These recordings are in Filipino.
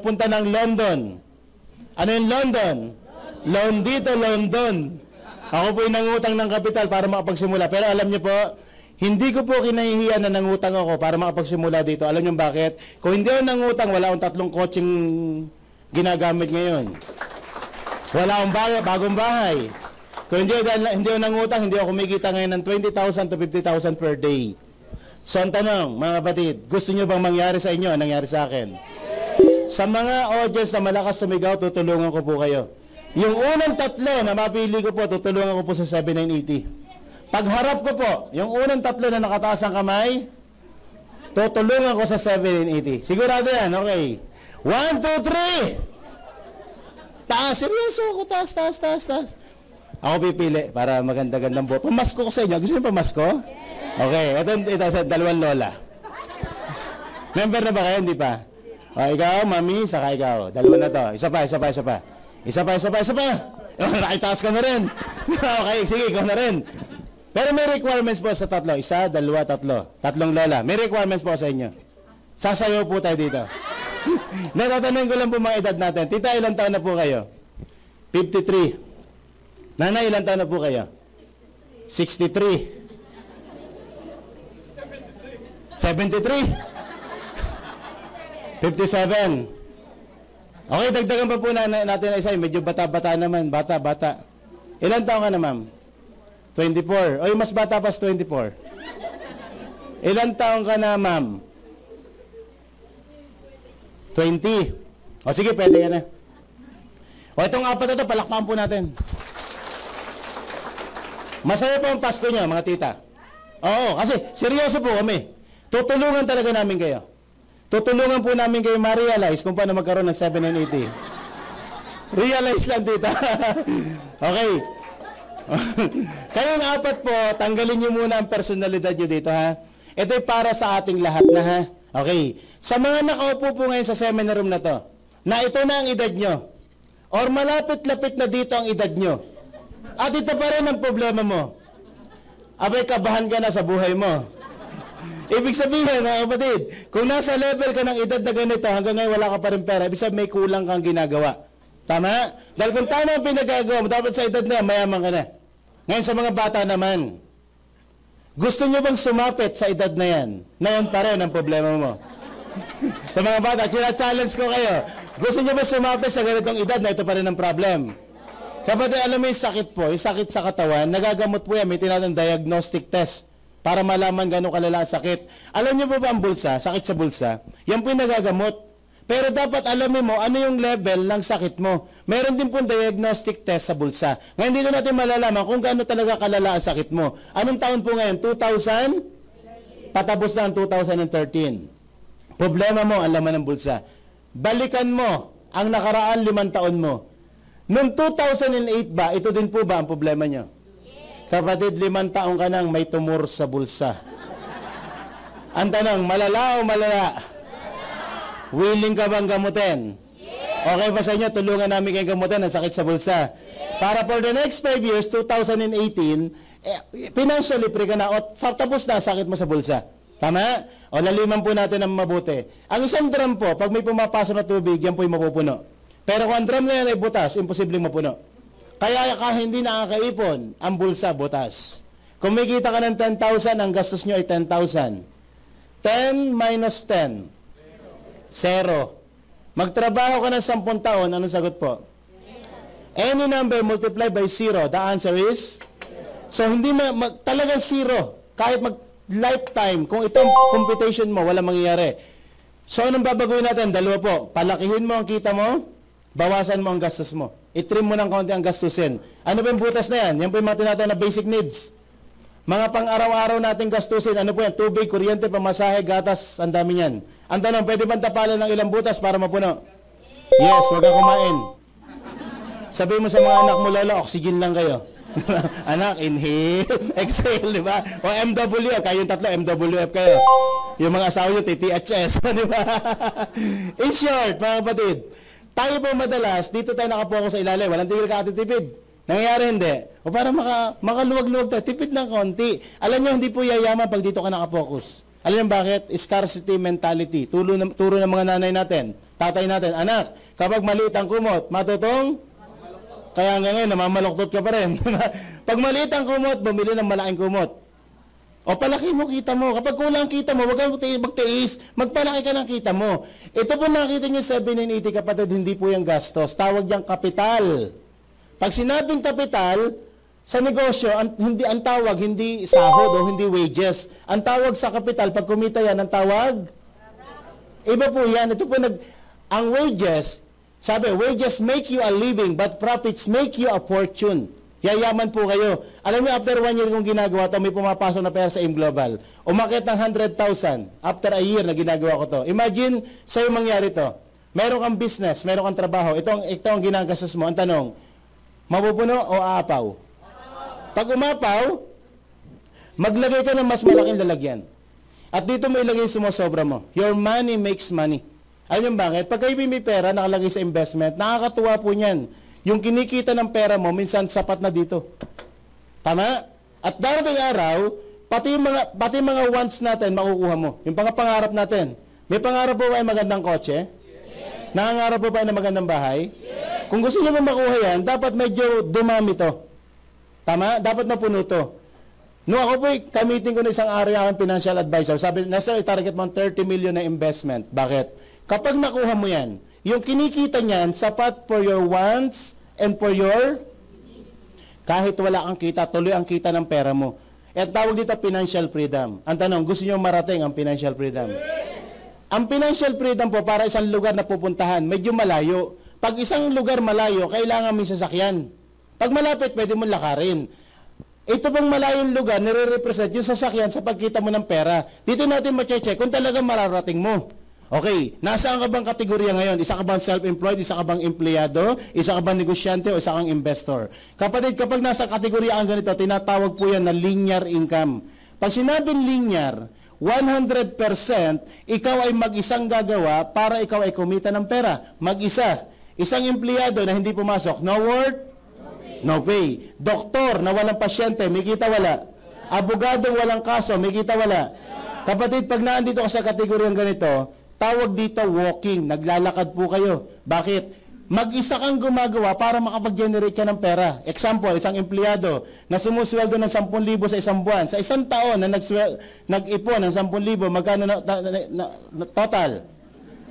magpunta ng London. Ano yung London? Loan dito, London. Ako po yung nangutang ng kapital para makapagsimula. Pero alam niyo po, hindi ko po kinahihiyan na nangutang ako para makapagsimula dito. Alam niyo bakit? Kung hindi ako nangutang, wala akong 3 kotseng ginagamit ngayon. Wala akong bagong bahay. Kung hindi ako nangutang, hindi ako kumikita ngayon ng 20,000 to 50,000 per day. So ang tanong, mga kapatid, gusto niyo bang mangyari sa inyo ang nangyari sa akin? Sa mga audience na malakas sumigaw, tutulungan ko po kayo. Yung unang 3 na mapili ko po, tutulungan ko po sa 7980. Pagharap ko po, yung unang 3 na nakataas ang kamay, tutulungan ko sa 7980. Sigurado yan, okay. 1, 2, 3! Taas, seryoso ako, taas. Ako pipili para maganda-gandang buhok. Pamasko ko sa inyo. Gusto niyo pamasko? Okay, ito sa 2 lola. Member na ba kayo? Hindi pa? O, ikaw, mami, saka ikaw. 2 na to. Isa pa. Nakitaas ka na rin. Okay, sige, ikaw na rin. Pero may requirements po sa 3. 1, 2, 3. 3 lola. May requirements po sa inyo. Sasayaw po tayo dito. Natatanong ko lang po mga edad natin. Tita, ilang taon na po kayo? 53. Nanay, ilang taon na po kayo? 63. 73. 57. Okay, dagdagan pa po natin na isa. Medyo bata-bata naman. Bata. Ilan taon ka na, ma'am? 24. Oy, mas bata pa sa 24. Ilan taon ka na, ma'am? 20. O sige, pwede ka na. O itong 4 na ito, palakpakan po natin. Masaya po ang Pasko niyo, mga tita. Oo, kasi seryoso po kami. Tutulungan talaga namin kayo. Tutulungan po namin kayo ma-realize kung paano magkaroon ng 7980. Realize lang, tita. Okay. Kayong 4 po, tanggalin niyo muna ang personalidad niyo dito, ha? Ito'y para sa ating lahat na, ha? Okay. Sa mga nakaupo po ngayon sa seminar room na to, na ito na ang edad nyo, or malapit-lapit na dito ang edad nyo, at ito pa rin ang problema mo, abay, kabahan ka na sa buhay mo. Ibig sabihin, mga kapatid, kung nasa level ka ng edad na ganito, hanggang ngayon wala ka pa rin pera, ibig sabihin may kulang kang ginagawa. Tama? Dahil kung tama ang pinagagawa mo, dapat sa edad na yan, mayaman ka na. Ngayon sa mga bata naman, gusto nyo bang sumapit sa edad na yan? Na yan pa rin ang problema mo. Sa mga bata, challenge ko kayo. Gusto nyo ba sumapit sa ganitong edad na ito pa rin ang problem? Kapatid, alam mo yung sakit po, yung sakit sa katawan, nagagamot po yan, may tinatawag diagnostic test para malaman gano'ng kalala ang sakit. Alam niyo po ba ang bulsa, sakit sa bulsa? Yan po yung nagagamot. Pero dapat alamin mo ano yung level ng sakit mo. Meron din po diagnostic test sa bulsa. Ngayon dito natin malalaman kung gaano talaga kalala ang sakit mo. Anong taon po ngayon? 2000? Patapos na ang 2013. Problema mo, ang laman ng bulsa. Balikan mo ang nakaraan 5 taon mo. Noong 2008 ba, ito din po ba ang problema nyo? Kapatid, 5 taon ka nang may tumor sa bulsa. Ang tanong, malala o malala? Willing ka bang gamutin? Okay ba sa inyo, tulungan namin kayo gamutin ang sakit sa bulsa? Para for the next 5 years, 2018, financially free ka na o tapos na sakit mo sa bulsa. Tama? O laliman po natin ang mabuti. Ang isang drum po, pag may pumapasok na tubig, yan po yung mapupuno. Pero kung ang drum na yan ay butas, imposibleng mapuno. Kaya ka hindi nakakaipon, ang bulsa butas. Kung may kita ka ng 10,000, ang gastos nyo ay 10,000. 10 minus 10. 0. Magtrabaho ka ng 10 taon, anong sagot po? Any number multiplied by 0, the answer is? So hindi talagang 0. Kahit lifetime, kung itong computation mo, walang mangyayari. So anong babaguhin natin? 2 po. Palakihin mo ang kita mo, bawasan mo ang gastos mo. I-trim mo ng konti ang gastusin. Ano ba yung butas na yan? Yan po yung mga tinatawag na basic needs. Mga pang-araw-araw nating gastusin, ano po yan? Tubig, kuryente, pamasahe, gatas, ang dami yan. Ang tanong, pwede bang tapalan ng ilang butas para mapuno? Yes, huwag kang kumain. Sabi mo sa mga anak mo, lolo, oxygen lang kayo. Anak, inhale, exhale, di ba? O MW, kayong 3, MWF kayo. Yung mga asawa nyo, TTHS, di ba? In short, mga kapatid, tayo po madalas, dito tayo nakapokus sa ilalim, walang tigil ka atitipid. Nangyayari hindi. O para makaluwag-luwag tayo, tipid ng konti. Alam nyo, hindi po yayaman pag dito ka nakapokus. Alam niyo bakit? Scarcity mentality. Turo ng mga nanay natin, tatay natin, anak, kapag maliit ang kumot, matutong? Kaya nga ngayon, namamaluktot ka pa rin. Pag maliit ang kumot, bumili ng malaking kumot. O palaki mo, kita mo. Kapag kulang kita mo, huwag kang magtiis, magpalaki ka ng kita mo. Ito po nakita niyo 780 kapatid, hindi po yung gastos. Tawag niyang kapital. Pag sinabing kapital, sa negosyo, ang tawag hindi sahod o hindi wages. Ang tawag sa kapital, pag kumita yan, ang tawag? Iba po yan. Ito po ang wages, sabi, wages make you a living, but profits make you a fortune. Yayaman po kayo. Alam niyo, after 1 year kong ginagawa ito, may pumapasok na pera sa AIM Global. Umakit ng 100,000 after a year na ginagawa ko to. Imagine, sa'yo mangyari to. Meron kang business, meron kang trabaho. Ito ang ginagastos mo. Ang tanong, mapupuno o aapaw? Pag umapaw, maglagay ka ng mas malaking lalagyan. At dito mo ilagay yung sumosobra mo. Your money makes money. Ayun yung bakit? Pag kayo may pera, nakalagay sa investment, nakakatuwa po niyan. Yung kinikita ng pera mo, minsan sapat na dito. Tama? At darating araw, pati mga wants natin, makukuha mo. Yung pangarap natin. May pangarap po ba ay magandang kotse? Yes. Nangangarap po ba ay magandang bahay? Yes. Kung gusto niyo makuha yan, dapat medyo dumami to. Tama? Dapat mapuno to. Nung ako po, kamitin ko na isang area akong financial advisor. Sabi, Nestor, i-target mo 30 million na investment. Bakit? Kapag nakuha mo yan, yung kinikita niyan, sapat for your wants and for your, kahit wala kang kita, tuloy ang kita ng pera mo. At tawag dito financial freedom. Ang tanong, gusto niyo marating ang financial freedom? Yes. Ang financial freedom po para isang lugar na pupuntahan, medyo malayo. Pag isang lugar malayo, kailangan may sasakyan. Pag malapit, pwede mo lakarin. Ito pong malayong lugar, nire-represent yung sasakyan sa pagkita mo ng pera. Dito natin ma-check kung talagang mararating mo. Okay, nasaan ka bang kategorya ngayon? Isa ka bang self-employed? Isa ka bang empleyado? Isa ka bang negosyante? O isa kang investor? Kapatid, kapag nasa kategorya ang ganito, tinatawag po yan na linear income. Pag sinabing linear, 100% ikaw ay mag-isang gagawa para ikaw ay kumita ng pera. Mag-isa. Isang empleyado na hindi pumasok, no work, no pay. Doktor na walang pasyente, may kita wala. Abogado walang kaso, may kita wala. Kapatid, pag naandito ka sa kategoryang ganito, tawag dito walking, naglalakad po kayo. Bakit? Mag-isa kang gumagawa para makapag-generate ka ng pera. Example, isang empleyado na sumusweldo ng 10,000 sa isang buwan. Sa isang taon na nag-ipon ng 10,000, magkano na total?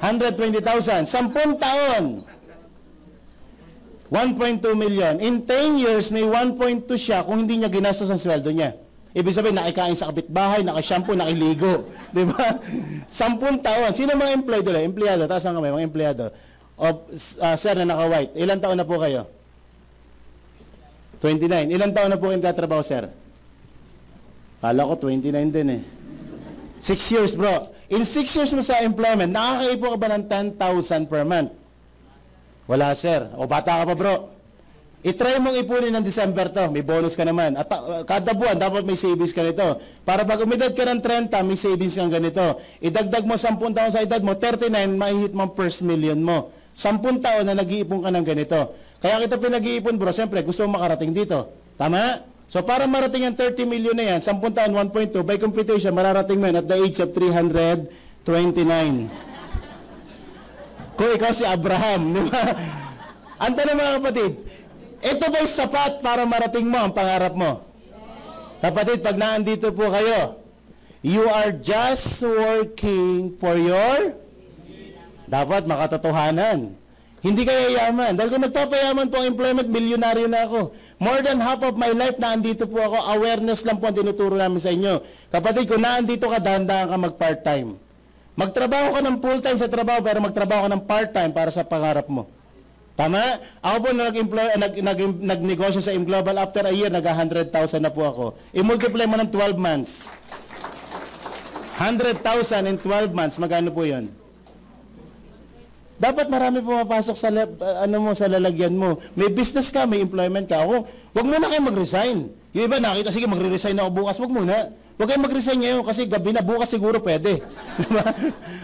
120,000. 10 taon. 1.2 million. In 10 years, may 1.2 siya kung hindi niya ginastos ang sweldo niya. Ibig sabihin, nakikain sa kapitbahay, nakashampoo, nakiligo. Diba? 10 taon. Sino mga employed doon? Empleyado. Taas ang kamay, mga empleyado. Sir na naka-white. Ilan taon na po kayo? 29. Ilan taon na po kayong tatrabaho, sir? Kala ko 29 din eh. 6 years, bro. In 6 years mo sa employment, nakakaipo ka ba ng 10,000 per month? Wala, sir. O bata ka pa, bro. I-try mong ipunin ng December to. May bonus ka naman. At kada buwan, dapat may savings ka nito. Para pag umidad ka ng 30, may savings kang ganito. Idagdag mo 10 taon sa edad mo, 39, mahihit mo ang first million mo. 10 taon na nag-iipon ka ng ganito. Kaya kita pinag-iipon, bro. Siyempre, gusto mo makarating dito. Tama? So, para marating ang 30 million na yan, 10 taon, 1.2, by computation, mararating mo yan at the age of 329. Kung ikaw si Abraham, di ba? Ang tanong mga kapatid, ito ba'y sapat para marating mo ang pangarap mo? Kapatid, pag naandito po kayo, you are just working for your dapat makatotohanan. Hindi kayo yaman. Dahil kung nagpapayaman po ang employment, milyonaryo na ako. More than half of my life, naandito po ako. Awareness lang po ang tinuturo namin sa inyo. Kapatid, kung naandito ka, dahan-dahan ka mag-part-time. Magtrabaho ka ng full-time sa trabaho, pero magtrabaho ka ng part-time para sa pangarap mo. Tama? Ako po nagnegosyo sa AIM Global. After a year, nag-100,000 na po ako. I-multiply mo ng 12 months. 100,000 in 12 months. Magkano po yun? Dapat marami pumapasok sa, sa lalagyan mo. May business ka, may employment ka. Huwag muna kayo mag-resign. Yung iba nakita, sige magre-resign ako bukas. Huwag muna. Huwag kayong mag-resign ngayon kasi gabi na, bukas siguro pwede.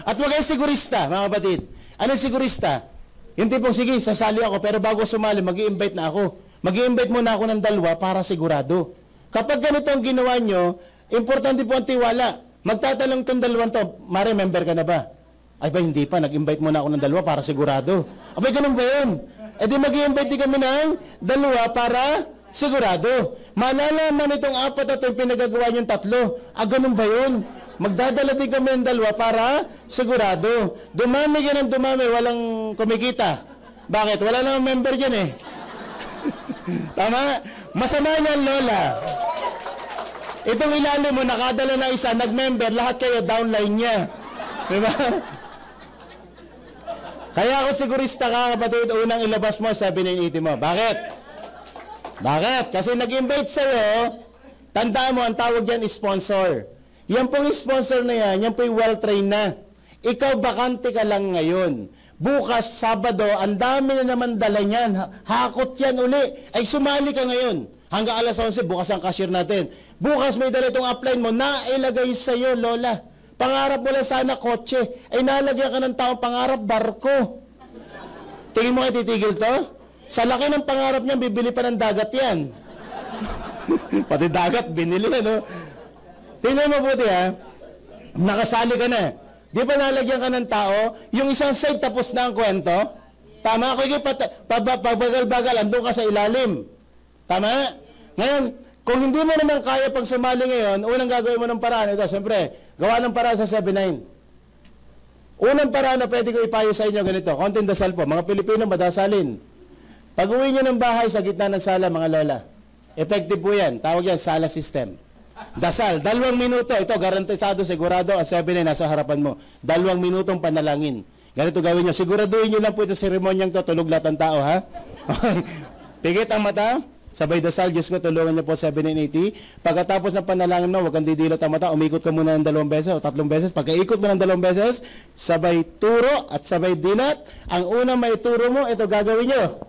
At huwag kayong sigurista, mga kapatid. Ano sigurista? Yung tipong, sige, sasali ako, pero bago sumali, mag-i-invite na ako. Mag-i-invite muna ako ng 2 para sigurado. Kapag ganito ang ginawa nyo, importante po ang tiwala. Magtatanong tong dalawang to, Mare, member ka na ba? Ay ba, hindi pa. Nag-invite muna ako ng dalawa para sigurado. Abay, ganun ba yun? E di mag-i-invite din kami ng dalawa para sigurado. Malalaman itong apat at yung pinagagawa niyong tatlo. Ah, ganun ba yun? Magdadala din kami ng dalawa para sigurado. Dumami ka ng dumami, walang kumikita. Bakit? Wala namang member dyan eh. Tama? Masama niyan, Lola. Itong ilalim mo, nakadala na isa, nag-member, lahat kayo, downline niya. Diba? Kaya ako sigurista ka, kapatid, unang ilabas mo, 7980 mo. Bakit? Bakit? Kasi nag-invite sa'yo, tandaan mo, ang tawag dyan is sponsor. Yan pong sponsor na yan pong well-trained na. Ikaw, bakante ka lang ngayon. Bukas, Sabado, ang dami na naman dala niyan. Hakot yan uli. Ay, sumali ka ngayon. Hanggang alas 11, bukas ang cashier natin. Bukas may dala itong upline mo, nailagay sa'yo, Lola. Pangarap mo lang sana kotse. Ay, nalagyan ka ng taong pangarap, barko. Tingin mo kayo titigil to? Sa laki ng pangarap niya, bibili pa ng dagat yan. Pati dagat, binili, ano? Tingnan mo buti, ha? Nakasali ka na. Di ba nalagyan ka ng tao? Yung isang side, tapos na ang kwento? Tama? Kaya pabagal-bagal, andun ka sa ilalim. Tama? Ngayon, kung hindi mo naman kaya pag sumali ngayon, unang gagawin mo ng paraan, ito, siyempre, gawa ng paraan sa 7-9. Unang paraan na pwede ko ipayo sa inyo ganito, konting dasal po, mga Pilipino madasalin. Pag uwi nyo ng bahay sa gitna ng sala, mga lola, effective po yan, tawag yan, sala system. Dasal, 2 minuto, ito, garantisado, sigurado, ang 7-9 nasa harapan mo. 2 minutong panalangin. Ganito gawin nyo, siguraduhin nyo lang po ito, seremonyang to, tulog lahat ng tao, ha? Okay. Pigit ang mata. Sabay dasal, Diyos ko, tulungan niyo po 780. Pagkatapos ng panalangin mo, huwag kang didilat ang mata, umikot ka muna ng 2 beses o 3 beses. Pagkaikot mo ng 2 beses, sabay turo at sabay dilat. Ang unang may turo mo, ito gagawin niyo.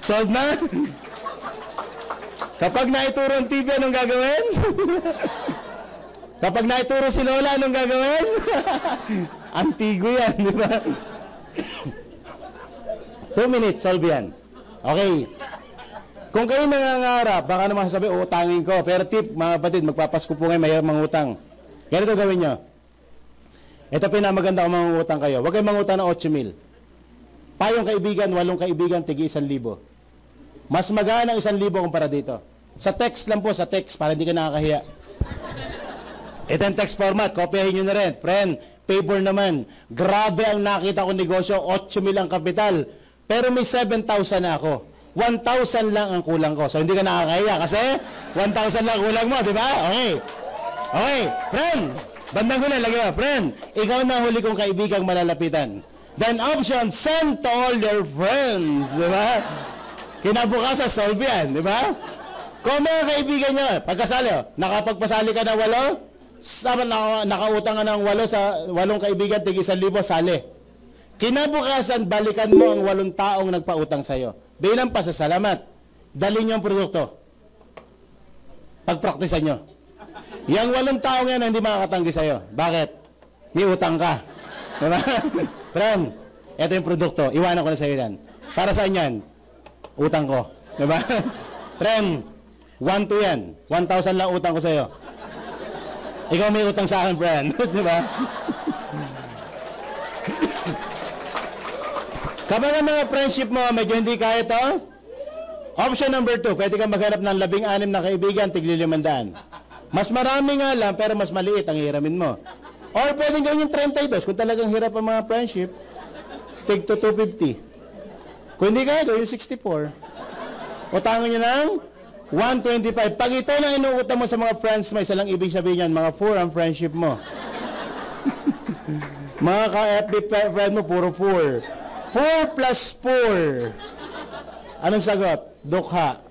Solve na? Kapag naituro ang TV, anong gagawin? Kapag naituro si Lola, anong gagawin? Antigo yan, di ba? 2 minutes, solve yan. Okay. Kung kayo nangangarap, baka naman sabi, utangin ko. Pero tip, mga kapatid, magpapasko po ngayon, mayroong mangutang. Ganito gawin nyo. Ito pinamaganda kung mangutang kayo. Huwag kayo mangutang ng 8,000. Payong kaibigan, 8 kaibigan, tigi 1,000. Mas magaan ang 1,000 kumpara dito. Sa text lang po, sa text, para hindi ka nakakahiya. Ito ang text format, kopyahin nyo na rin. Friend, favor naman. Grabe ang nakita ko negosyo, 8,000 ang kapital. Pero may 7,000 na ako. 1,000 lang ang kulang ko. So hindi ka nakakahiya kasi 1,000 lang kulang mo, di ba? Okay. Okay, friend. Bandang huli, lagi mo. Friend, ikaw na huli kong kaibigang malalapitan. Then option, send to all your friends, di ba? Kinabukasan, solve yan, di ba? Kung mga kaibigan nyo, pagkasali, nakapagpasali ka ng 8, sama nakautang ka ng 8 sa 8 kaibigan, tig 1,000, sali. Kinabukasan, balikan mo ang 8 taong nagpautang sa'yo. Bilang pasasalamat, dalhin nyo ang produkto. Pagpraktisan nyo. Yang 8 taong yan hindi makakatanggi sa'yo. Bakit? May utang ka. Diba? Friend, ito yung produkto. Iwanan ko na sa'yo yan. Para saan yan? Utang ko. Diba? Friend, 1,2 yan. 1,000 lang utang ko sa'yo. Ikaw may utang sa akin, friend. Diba? Kapag ang mga friendship mo, medyo hindi kaya ito, option number 2, pwede kang maghanap ng 16 na kaibigan, tigli 500. Mas marami nga lang, pero mas maliit ang hiramin mo. Or pwede gawin yung 32, kung talagang hirap ang mga friendship, tig to 250. Kung hindi kaya, gawin yung 64. Utangan nyo ng 125. Pag ito na inuutang mo sa mga friends mo, isa lang ibig sabihin yan, mga 4 ang friendship mo. Mga ka-FB friend mo, puro 4. 4 plus 4. Anong sagot? Dukha.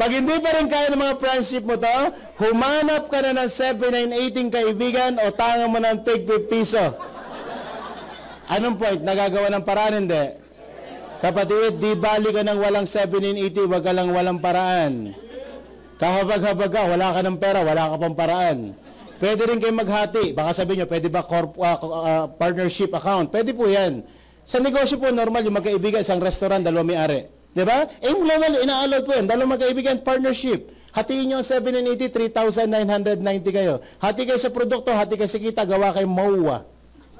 Pag hindi pa rin kaya ng mga friendship mo to, humanap ka na ng 7-9-18 kaibigan o tangan mo ng tig 5 piso. Anong point? Nagagawa ng paraan? Hindi. Kapatid, di bali ka ng walang 7-9-80, wag ka lang walang paraan. Kahabag-habag ka, wala ka ng pera, wala ka pang paraan. Pwede rin kayo maghati. Baka sabihin nyo, pwede ba partnership account? Pwede po yan. Sa negosyo po, normal, yung magkaibigan, isang restaurant, 2 may-ari. Diba? Aim level, ina-allowed po yun. Dalawang magkaibigan, partnership. Hatiin nyo ang 7 and 80, 3,990 kayo. Hati kayo sa produkto, hati kayo sa kita, gawa kayo MOA.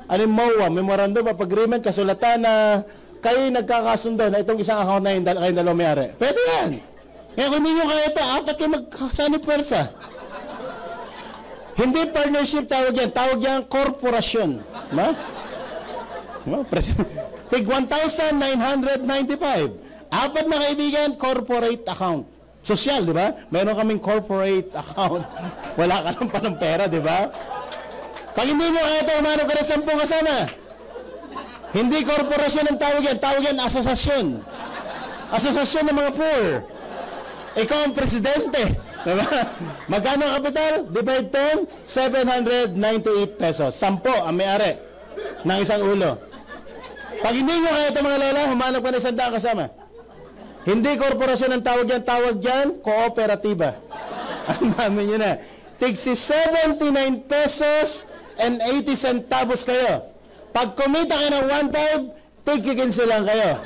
Ano yung MOA? Memorandum of Agreement, kasulatan na kayo nagkakasundo na itong isang account na yung kayong dalawang may-ari. Pwede yan. Kaya kung hindi nyo kaya ito, apat kayo magkasanip pwersa. Hindi partnership tawag yan. Tawag yan korporasyon. Ma? Tig 1,995. Apat na kaibigan, corporate account. Social, di ba? Meron kaming corporate account. Wala ka lang pa ng pera, di ba? Pag hindi mo kaya ito, umano ka na 10 kasama. Hindi korporasyon ang tawag yan asosasyon. Asosasyon ng mga poor. Ikaw ang presidente. Diba? Magkano ang kapital? Divide 10, 798 pesos. 10 ang may-ari ng isang ulo. Pag hindi nyo kaya ito mga lola, humanap ka na 100 kasama. Hindi korporasyon ang tawag yan, kooperatiba. Ang dami nyo na. Tigsi 79 pesos and 80 centavos kayo. Pag kumita kayo ng 1.5, tig-15 lang kayo.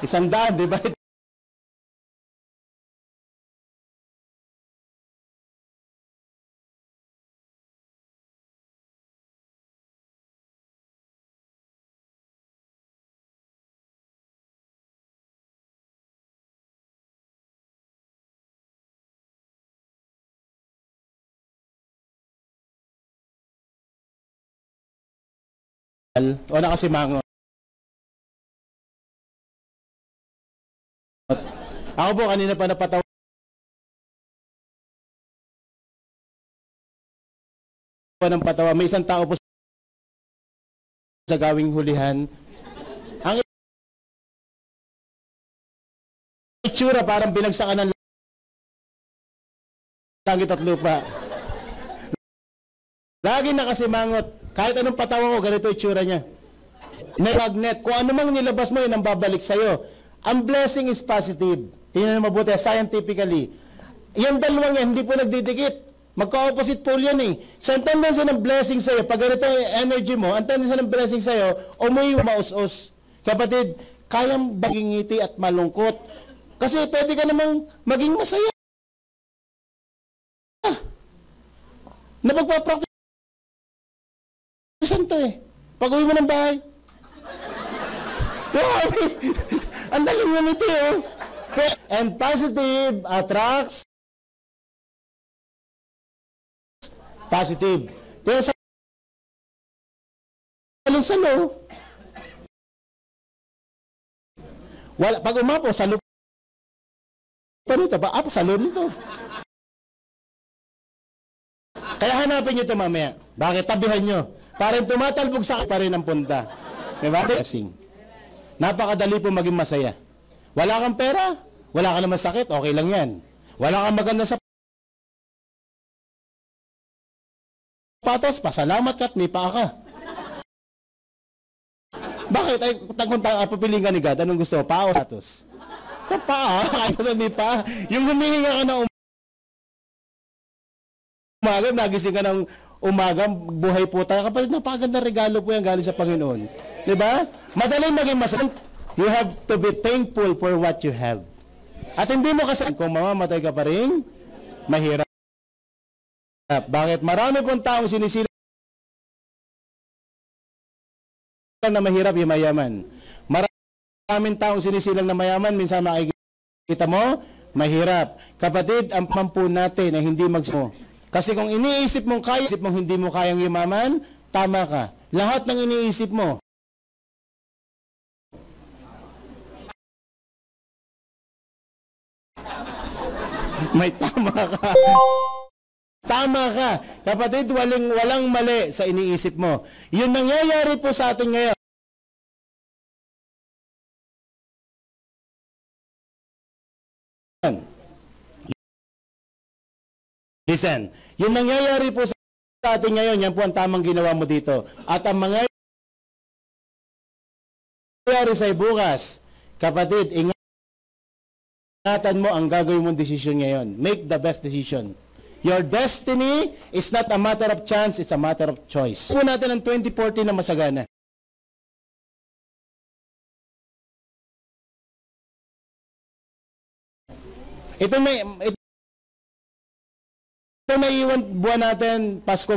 100, di ba? O nakasimangot. Ako po kanina pa napatawa ng patawa. May isang tao po sa gawing hulihan. Ang itsura parang binagsakan ng langit at lupa. Lagi nakasimangot. Kahit anong patawa ko, ganito itsura niya. Magnet. Kung ano mang nilabas mo, yun ang babalik sa'yo. Ang blessing is positive. Tingnan na mabuti, scientifically. Yung dalawang yan, hindi po nagdidikit. Magka-opposite pole yan eh. So, ang tendency ng blessing sa'yo, pag ganito yung energy mo, ang tendency ng blessing sa'yo, umuwi maus-us. Kapatid, kayang maging ngiti at malungkot. Kasi pwede ka namang maging masaya. Napagpapractice. Saan to eh? Pag-uwi mo ng bahay. Ang daling mo nito eh. And positive attracts positive. Pero sa salo, wala, pag umapo, salo pa nito. Salo nito. Kaya hanapin nyo ito mamaya. Bakit? Tabihan nyo. Parang tumatalbog sa akin pa rin ang punta. Diba? Napakadali po maging masaya. Wala kang pera, wala ka naman sakit, okay lang yan. Wala kang maganda sa patos, pasalamat ka at may paa ka. Bakit? Ay, kung papiling ka ni God, anong gusto? Paa o patos? Sa paa, kahit na may paa. Yung humihinga ka na umaga, nagising ka ng umaga, buhay po tayo. Kapatid, napakaganda regalo po yan galing sa Panginoon. Diba? Madaling maging masaya. You have to be thankful for what you have. At hindi mo kasi, kung mamamatay ka pa rin, mahirap. Bakit? Marami pong taong sinisilang na mahirap yung mayaman. Maraming taong sinisilang na mayaman, minsan makikita mo, mahirap. Kapatid, ang pampu natin na hindi magsimo. Kasi kung iniisip mong kaya, isip mong hindi mo kayang yumaman, tama ka. Lahat ng iniisip mo, may tama ka. Tama ka. Kapatid, walang mali sa iniisip mo. Yun nangyayari po sa atin ngayon. Listen, yung nangyayari po sa atin ngayon, yan po ang tamang ginawa mo dito. At ang mangyayari sa bukas, kapatid, ingatan mo ang gagawin mong desisyon ngayon. Make the best decision. Your destiny is not a matter of chance, it's a matter of choice. Po natin ang 2014 na masagana. Ito may iwan buwan natin, Pasko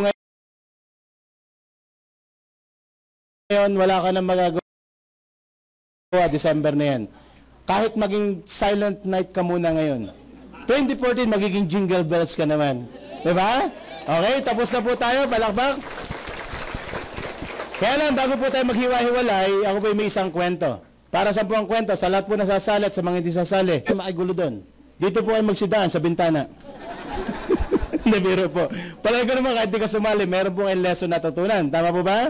ngayon, wala ka na magagawa, December na yan. Kahit maging silent night ka muna ngayon. 2014, magiging jingle bells ka naman. Diba? Okay, tapos na po tayo, balakbak. Kaya lang, bago po tayo maghiwa-hiwalay, ako po may isang kwento. Para sa po ang kwento, sa lahat po nasasali at sa mga hindi sasali, makigulo doon. Dito po ay magsidaan sa bintana. Nabiro po. Palagi ko naman kahit di ka sumali, meron po kayong lesson natutunan. Tama po ba?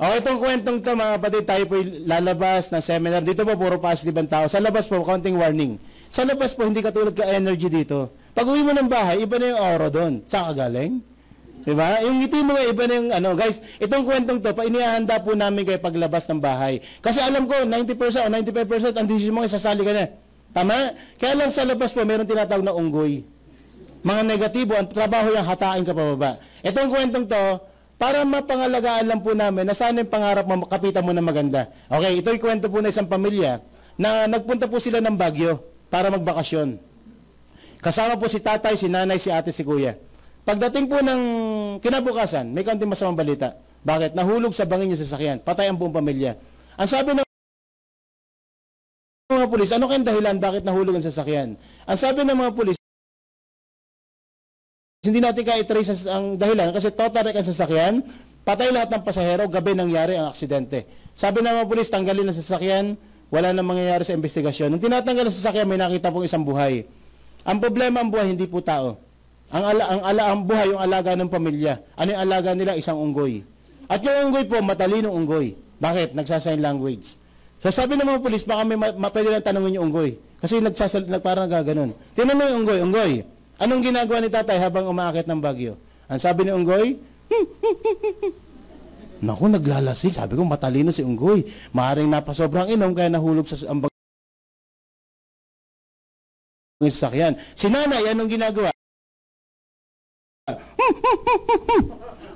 O itong kwentong to mga kapatid, tayo po lalabas ng seminar. Dito po puro positive ang tao. Sa labas po, konting warning. Sa labas po, hindi katulad ka energy dito. Pag uwi mo ng bahay, iba na yung aura doon. Saan ka galing? Diba? Yung ngiti mo, iba na yung ano. Guys, itong kwentong to, inihahanda po namin kayo paglabas ng bahay. Kasi alam ko, 90% o 95% ang decision mo, isasali ka na. Tama? Kaya lang sa labas po, meron tinatawag na unggoy. Mga negatibo, ang trabaho yung hatain ka pababa. Itong kwentong to, para mapangalagaan lang po namin na sana yung pangarap mo, kapitan mo na maganda. Okay, ito yung kwento po na isang pamilya na nagpunta po sila ng Baguio para magbakasyon. Kasama po si tatay, si nanay, si ate, si kuya. Pagdating po ng kinabukasan, may kaunting masamang balita. Bakit? Nahulog sa bangin yung sasakyan. Patay ang buong pamilya. Ang sabi ng mga pulis, ano kayong dahilan bakit nahulog ang sasakyan? Ang sabi ng mga pulis, hindi natin kaya i-trace ang dahilan kasi total wreck ang sasakyan, patay lahat ng pasahero, gabi nangyari ang aksidente. Sabi ng mga pulis, tanggalin ang sasakyan, wala nang mangyayari sa investigasyon. Nung tinatanggal ang sasakyan, may nakita pong isang buhay. Ang problema ang buhay, hindi po tao. Ang buhay, yung alaga ng pamilya. Ano yung alaga nila? Isang unggoy. At yung unggoy po, matalinong unggoy. Bakit? Nagsasign language. So sabi ng mga pulis, baka may pwede lang tanongin yung unggoy. Kasi parang gaganon. Tinanong yung unggoy, unggoy, anong ginagawa ni tatay habang umaakit ng Baguio? Ang sabi ni unggoy, naku, naglalasing. Sabi ko, matalino si unggoy. Maaring napasobrang inom kaya nahulog sa sasakyan. Si nanay, anong ginagawa?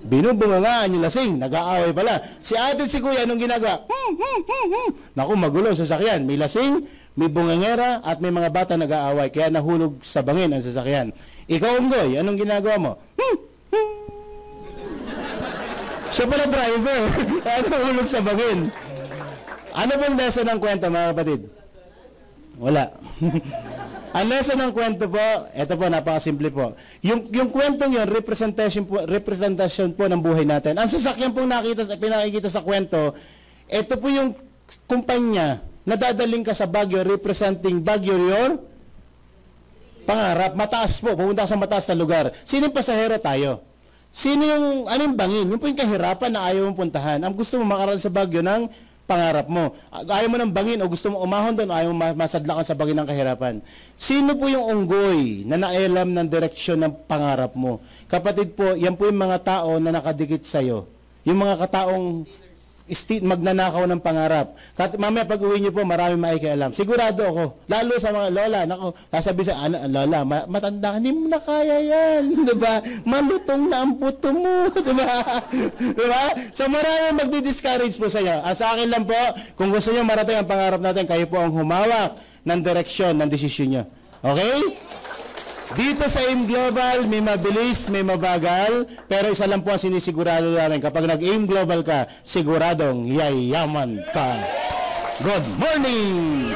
Binubungangaan yung lasing, nag-aaway pala. Si ate, si kuya, anong ginagawa? Naku, magulo sa sasakyan. May lasing, may bungangera, at may mga bata nag-aaway. Kaya nahulog sa bangin ang sasakyan. Ikaw, unggoy, anong ginagawa mo? Siya pala driver. Nahulog sa bangin. Ano pong lesson ng kwento, mga kapatid? Wala. Ang lesson ng kwento po, ito po, napakasimple po. Yung kwentong yun, representation po ng buhay natin. Ang sasakyan pong pinakikita sa kwento, ito po yung kumpanya na dadaling ka sa Baguio, representing Baguio your pangarap. Mataas po, pupunta sa mataas na lugar. Sino yung pasahero? Tayo. Sino yung, anong bangin? Yung po yung kahirapan na ayaw mong puntahan. Ang gusto mo makarating sa Baguio ng pangarap mo. Ayaw mo ng bangin o gusto mo umahon doon o ayaw mo masadlakan sa bangin ng kahirapan. Sino po yung unggoy na naalam ng direksyon ng pangarap mo? Kapatid po, yan po yung mga tao na nakadikit sa'yo. Yung mga kataong magnanakaw ng pangarap. Mamaya pag uwi niyo po, marami maikialam. Sigurado ako, lalo sa mga lola, sasabi sa lola, matanda, hindi mo na kaya yan. Diba? Malutong na ang puto mo. Diba? Diba? So marami magdi-discourage po sa iyo. At sa akin lang po, kung gusto niyo marating ang pangarap natin, kayo po ang humawak ng direksyon ng desisyon niyo. Okay? Dito sa AIM Global, may mabilis, may mabagal, pero isa lang po ang sinisigurado namin. Kapag nag-AIM Global ka, siguradong yayaman ka. Good morning!